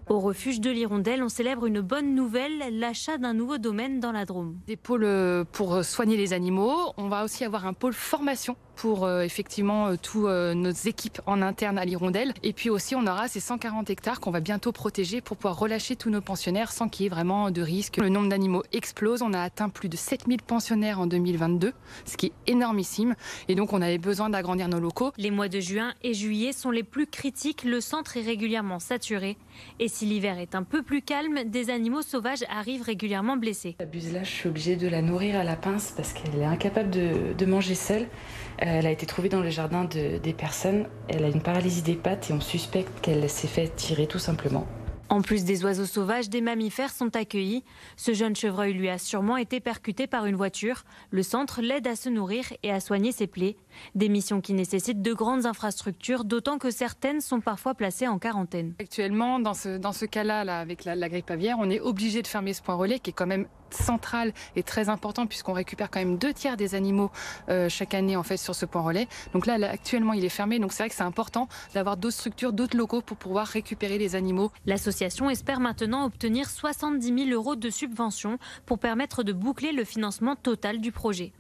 Au refuge de l'Hirondelle, on célèbre une bonne nouvelle, l'achat d'un nouveau domaine dans la Drôme. Des pôles pour soigner les animaux. On va aussi avoir un pôle formation pour effectivement tous nos équipes en interne à l'Hirondelle. Et puis aussi, on aura ces 140 hectares qu'on va bientôt protéger pour pouvoir relâcher tous nos pensionnaires sans qu'il y ait vraiment de risque. Le nombre d'animaux explose. On a atteint plus de 7000 pensionnaires en 2022, ce qui est énormissime. Et donc, on avait besoin d'agrandir nos locaux. Les mois de juin et juillet sont les plus critiques. Le centre est régulièrement saturé. Et si l'hiver est un peu plus calme, des animaux sauvages arrivent régulièrement blessés. La buselage, je suis obligée de la nourrir à la pince parce qu'elle est incapable de manger seule. Elle a été trouvée dans le jardin des personnes. Elle a une paralysie des pattes et on suspecte qu'elle s'est fait tirer tout simplement. En plus des oiseaux sauvages, des mammifères sont accueillis. Ce jeune chevreuil lui a sûrement été percuté par une voiture. Le centre l'aide à se nourrir et à soigner ses plaies. Des missions qui nécessitent de grandes infrastructures, d'autant que certaines sont parfois placées en quarantaine. Actuellement, dans ce cas-là, avec la grippe aviaire, on est obligé de fermer ce point relais qui est quand même central et très important puisqu'on récupère quand même 2/3 des animaux chaque année en fait sur ce point relais. Donc là, actuellement, il est fermé. Donc c'est vrai que c'est important d'avoir d'autres structures, d'autres locaux pour pouvoir récupérer les animaux. L'association espère maintenant obtenir 70 000 € de subventions pour permettre de boucler le financement total du projet.